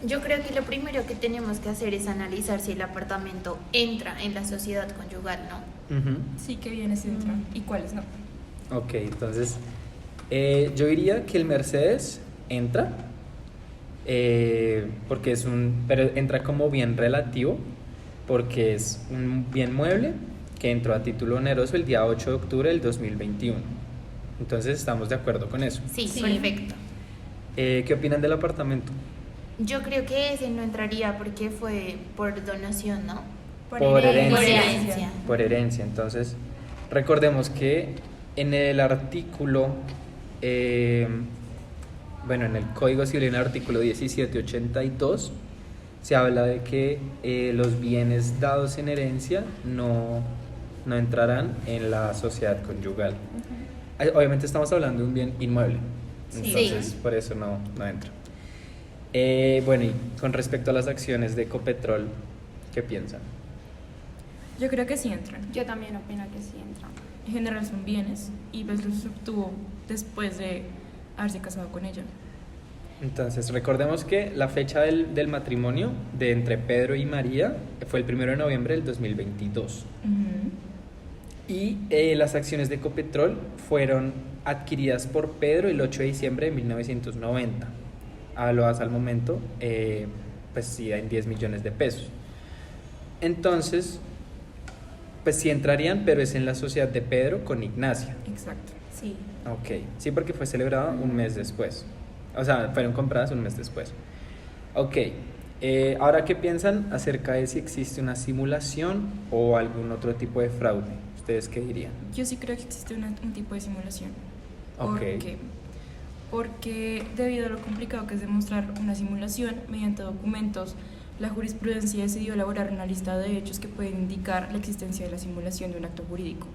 yo creo que lo primero que tenemos que hacer es analizar si el apartamento entra en la sociedad conyugal, ¿no? Ujú. Sí, que bienes entran y cuáles no. Ok, entonces yo diría que el Mercedes entra, porque pero entra como bien relativo, porque es un bien mueble que entró a título oneroso el día 8 de octubre del 2021. Entonces estamos de acuerdo con eso. Sí, Sí. perfecto. ¿Qué opinan del apartamento? Yo creo que ese no entraría porque fue por donación, ¿no? Por herencia. Por herencia. Por herencia. Entonces, recordemos que en el artículo, bueno, en el Código Civil, en el artículo 1782, se habla de que los bienes dados en herencia no entrarán en la sociedad conyugal. Obviamente estamos hablando de un bien inmueble, Sí. entonces por eso no entra. Bueno, y con respecto a las acciones de Ecopetrol, ¿qué piensan? Yo creo que sí entran. Yo también opino que sí entra. En general son bienes y pues los obtuvo después de haberse casado con ella. Entonces, recordemos que la fecha del matrimonio de entre Pedro y María fue el 1 de noviembre del 2022. Ujú. Y las acciones de Ecopetrol fueron adquiridas por Pedro el 8 de diciembre de 1990, evaluadas al momento, pues sí, en 10 millones de pesos. Entonces, pues sí entrarían, pero es en la sociedad de Pedro con Ignacia. Exacto. Sí. Ok, sí, porque fue celebrada un mes después. O sea, fueron compradas un mes después. Ok, ahora, ¿qué piensan acerca de si existe una simulación o algún otro tipo de fraude? ¿Ustedes qué dirían? Yo sí creo que existe un tipo de simulación. Ok. ¿Por qué? Porque debido a lo complicado que es demostrar una simulación mediante documentos, la jurisprudencia decidió elaborar una lista de hechos que pueden indicar la existencia de la simulación de un acto jurídico.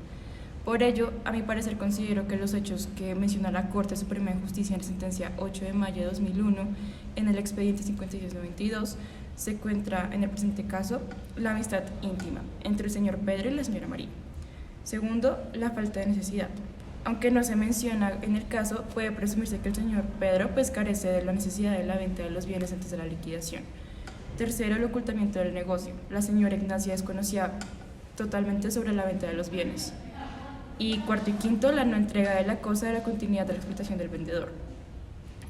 Por ello, a mi parecer, considero que los hechos que menciona la Corte Suprema de Justicia en la sentencia 8 de mayo de 2001, en el expediente 5692, se encuentra en el presente caso la amistad íntima entre el señor Pedro y la señora María. Segundo, la falta de necesidad. Aunque no se menciona en el caso, puede presumirse que el señor Pedro pues carece de la necesidad de la venta de los bienes antes de la liquidación. Tercero, el ocultamiento del negocio. La señora Ignacia desconocía totalmente sobre la venta de los bienes. Y cuarto y quinto, la no entrega de la cosa de la continuidad de la explotación del vendedor.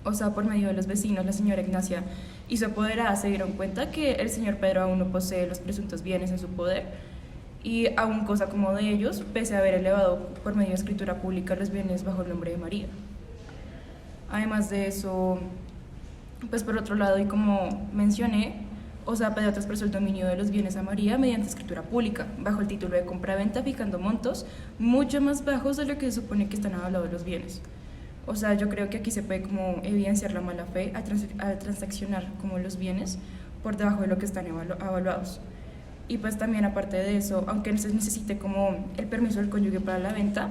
O sea, por medio de los vecinos, la señora Ignacia y su apoderada se dieron cuenta que el señor Pedro aún no posee los presuntos bienes en su poder y aún cosa como de ellos, pese a haber elevado por medio de escritura pública los bienes bajo el nombre de María. Además de eso, pues por otro lado, y como mencioné, Pedro traspresó el dominio de los bienes a María mediante escritura pública, bajo el título de compra-venta, fijando montos mucho más bajos de lo que se supone que están avalados los bienes. O sea, yo creo que aquí se puede como evidenciar la mala fe al transaccionar como los bienes por debajo de lo que están avaluados. Y pues también aparte de eso, aunque no se necesite como el permiso del cónyuge para la venta,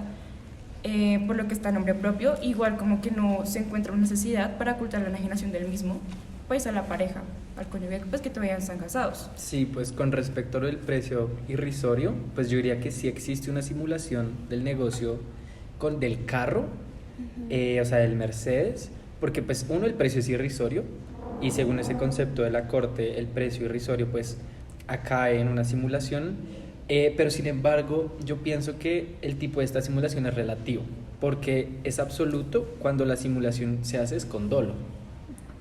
por lo que está a nombre propio, igual como que no se encuentra una necesidad para ocultar la enajenación del mismo, pues a la pareja, al cónyuge, pues que todavía están casados. Sí, pues con respecto al precio irrisorio, pues yo diría que sí existe una simulación del negocio del carro, o sea, del Mercedes, porque pues uno, el precio es irrisorio, y según ese concepto de la Corte, el precio irrisorio pues cae en una simulación, pero sin embargo yo pienso que el tipo de esta simulación es relativo, porque es absoluto cuando la simulación se hace es con dolo.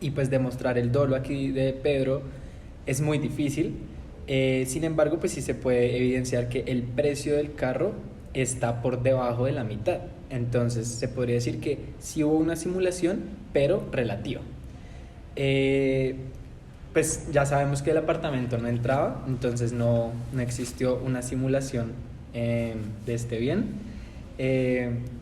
Y pues demostrar el dolo aquí de Pedro es muy difícil. Sin embargo, pues sí se puede evidenciar que el precio del carro está por debajo de la mitad. Entonces se podría decir que sí hubo una simulación, pero relativa. Pues ya sabemos que el apartamento no entraba, entonces no existió una simulación de este bien.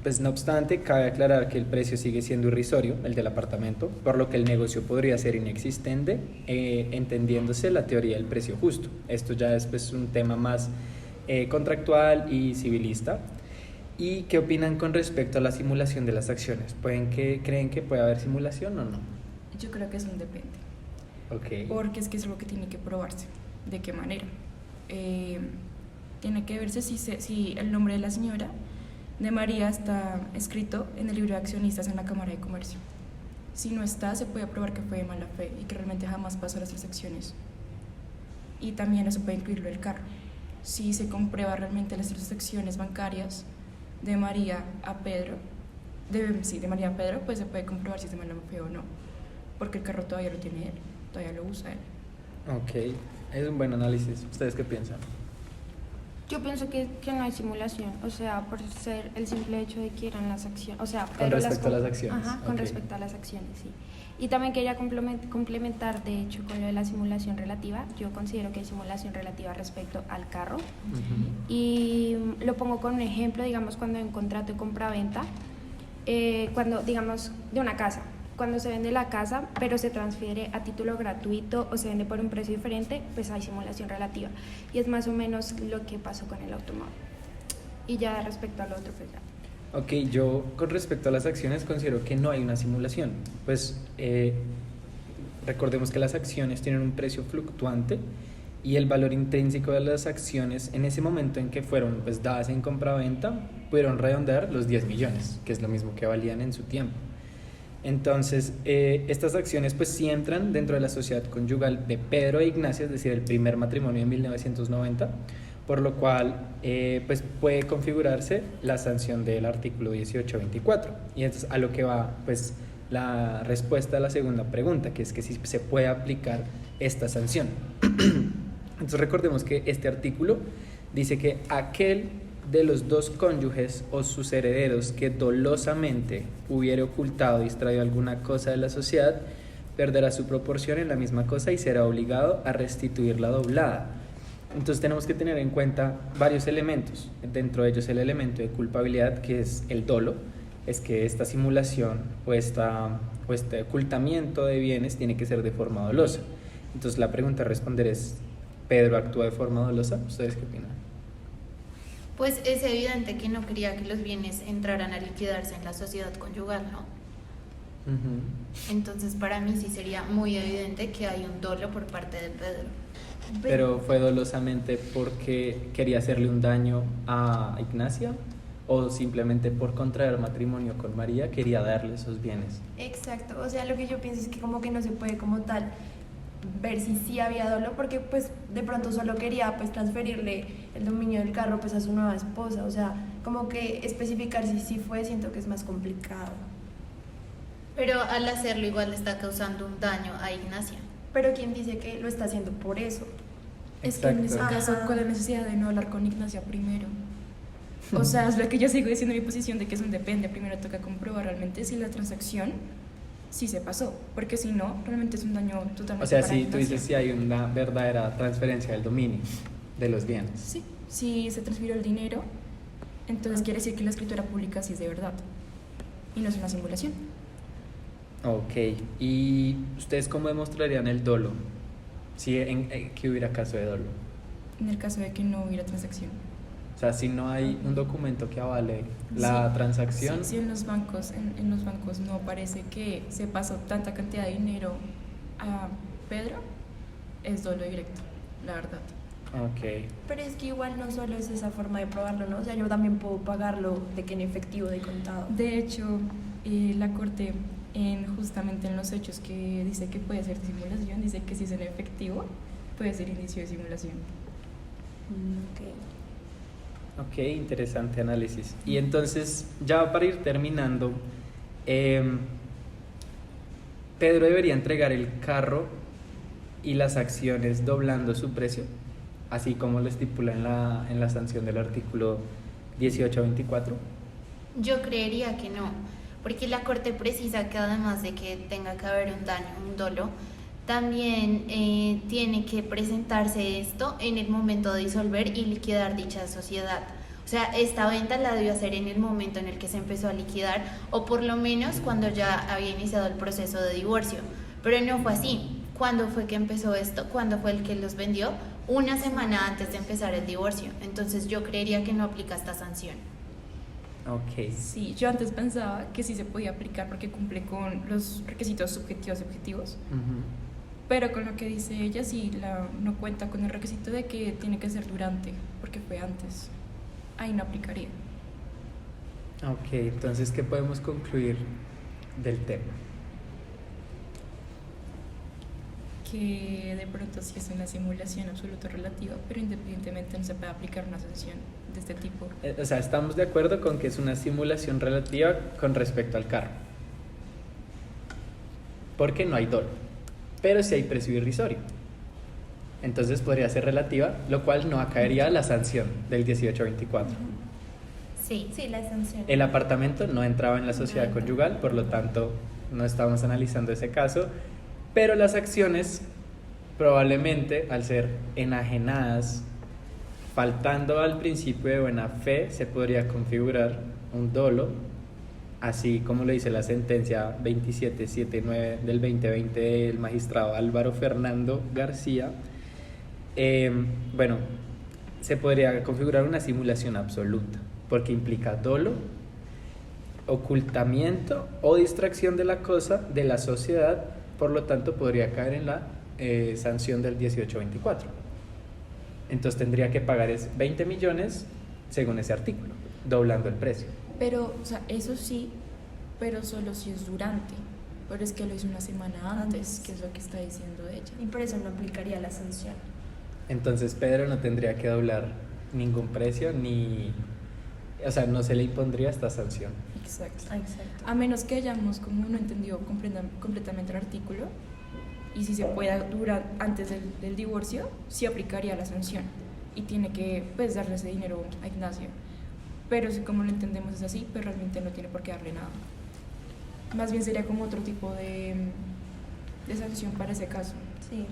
Pues no obstante, cabe aclarar que el precio sigue siendo irrisorio, el del apartamento, por lo que el negocio podría ser inexistente, entendiéndose la teoría del precio justo. Esto ya es pues un tema más contractual y civilista. ¿Y qué opinan con respecto a la simulación de las acciones? ¿Creen que puede haber simulación o no? Yo creo que es un depende. Okay. Porque es que es algo que tiene que probarse. ¿De qué manera? Tiene que verse si el nombre de la señora de María está escrito en el libro de accionistas en la Cámara de Comercio. Si no está, se puede probar que fue de mala fe y que realmente jamás pasó las transacciones. Y también eso puede incluir lo del carro. Si se comprueba realmente las transacciones bancarias de María a Pedro, de María a Pedro, pues se puede comprobar si es de mala fe o no, porque el carro todavía lo tiene él, todavía lo usa él. Ok, es un buen análisis. ¿Ustedes qué piensan? Yo pienso que no hay simulación, o sea, por ser el simple hecho de que eran las acciones, o sea, Con Pedro respecto a las comp- acciones, Ajá, con ok. respecto a las acciones, sí. Y también quería complementar, de hecho, con lo de la simulación relativa. Yo considero que hay simulación relativa respecto al carro. Y lo pongo con un ejemplo, digamos, cuando hay un contrato de compraventa, cuando, digamos, de una casa, cuando se vende la casa, pero se transfiere a título gratuito o se vende por un precio diferente, pues hay simulación relativa. Y es más o menos lo que pasó con el automóvil. Y ya respecto al otro, pues ya. Ok, yo con respecto a las acciones considero que no hay una simulación. Pues recordemos que las acciones tienen un precio fluctuante y el valor intrínseco de las acciones en ese momento en que fueron pues dadas en compraventa pudieron redondear los 10 millones, que es lo mismo que valían en su tiempo. Entonces, estas acciones pues sí entran dentro de la sociedad conyugal de Pedro e Ignacia, es decir, el primer matrimonio de 1990, por lo cual pues puede configurarse la sanción del artículo 1824. Y entonces a lo que va pues la respuesta a la segunda pregunta, que es que si se puede aplicar esta sanción. Entonces recordemos que este artículo dice que aquel de los dos cónyuges o sus herederos que dolosamente hubiere ocultado o distraído alguna cosa de la sociedad, perderá su proporción en la misma cosa y será obligado a restituirla doblada. Entonces tenemos que tener en cuenta varios elementos, dentro de ellos el elemento de culpabilidad, que es el dolo, es que esta simulación o este ocultamiento de bienes tiene que ser de forma dolosa. Entonces la pregunta a responder es, ¿Pedro actúa de forma dolosa? ¿Ustedes qué opinan? Pues es evidente que no quería que los bienes entraran a liquidarse en la sociedad conyugal, ¿no? Entonces para mí sí sería muy evidente que hay un dolo por parte de Pedro. ¿Pero fue dolosamente porque quería hacerle un daño a Ignacia? ¿O simplemente por contraer matrimonio con María quería darle esos bienes? Exacto, o sea, lo que yo pienso es que como que no se puede como tal ver si sí había dolo, porque pues de pronto solo quería pues transferirle el dominio del carro pues a su nueva esposa, o sea, como que especificar si sí fue, siento que es más complicado. Pero al hacerlo igual le está causando un daño a Ignacia. Pero ¿quién dice que lo está haciendo por eso? Es que en ese Exacto. caso, Ajá. ¿cuál es la necesidad de no hablar con Ignacia primero? O sea, es lo que yo sigo diciendo en mi posición de que es un depende. Primero toca comprobar realmente si la transacción sí se pasó, porque si no, realmente es un daño totalmente O sea, para si tú Ignacia. dices si hay una verdadera transferencia del dominio de los bienes. Sí, si se transfirió el dinero, entonces quiere decir que la escritura pública sí es de verdad y no es una simulación. Ok, ¿y ustedes cómo demostrarían el dolo? Si que hubiera caso de dolo. En el caso de que no hubiera transacción. O sea, si no hay un documento que avale la Sí, transacción. sí, en los bancos, en los bancos no parece que se pasó tanta cantidad de dinero a Pedro, es dolo directo, la verdad. Ok, Pero es que igual no solo es esa forma de probarlo, ¿no? O sea, yo también puedo pagarlo de que en efectivo, de contado. De hecho, la Corte, justamente en los hechos que dice que puede ser simulación, dice que si es en efectivo, puede ser inicio de simulación. ok, interesante análisis. Y entonces, ya para ir terminando, Pedro debería entregar el carro y las acciones doblando su precio, así como lo estipula en la sanción del artículo 1824. Yo creería que no, porque la Corte precisa que además de que tenga que haber un daño, un dolo, también tiene que presentarse esto en el momento de disolver y liquidar dicha sociedad. O sea, esta venta la debió hacer en el momento en el que se empezó a liquidar, o por lo menos cuando ya había iniciado el proceso de divorcio. Pero no fue así. ¿Cuándo fue que empezó esto? ¿Cuándo fue el que los vendió? Una semana antes de empezar el divorcio. Entonces yo creería que no aplica esta sanción. Ok, Sí, yo antes pensaba que sí se podía aplicar porque cumple con los requisitos subjetivos y objetivos, pero con lo que dice ella sí no cuenta con el requisito de que tiene que ser durante, porque fue antes. Ahí no aplicaría. ok, entonces, ¿qué podemos concluir del tema? que de pronto sí es una simulación absoluta relativa, pero independientemente no se puede aplicar una sanción de este tipo. O sea, estamos de acuerdo con que es una simulación relativa con respecto al carro. Porque no hay dolo, pero sí hay precio irrisorio. Entonces podría ser relativa, lo cual no acaería a la sanción del 1824. Sí. Sí, la sanción. El apartamento no entraba en la sociedad conyugal, por lo tanto no estamos analizando ese caso, pero las acciones probablemente al ser enajenadas, faltando al principio de buena fe, se podría configurar un dolo, así como lo dice la sentencia 2779 del 2020 del magistrado Álvaro Fernando García. Bueno, se podría configurar una simulación absoluta, porque implica dolo, ocultamiento o distracción de la cosa de la sociedad, por lo tanto podría caer en la sanción del 1824. Entonces tendría que pagar 20 millones según ese artículo, doblando el precio. Pero, o sea, eso sí, pero solo si es durante. Pero es que lo hizo una semana antes, que es lo que está diciendo ella. Y por eso no aplicaría la sanción. Entonces Pedro no tendría que doblar ningún precio o sea, no se le impondría esta sanción. Exacto. Exacto. A menos que hayamos como no entendido completamente el artículo, y si se pueda durar antes del divorcio, sí aplicaría la sanción y tiene que pues darle ese dinero a Ignacio. Pero si como lo entendemos es así, pues realmente no tiene por qué darle nada. Más bien sería como otro tipo de sanción para ese caso. Sí.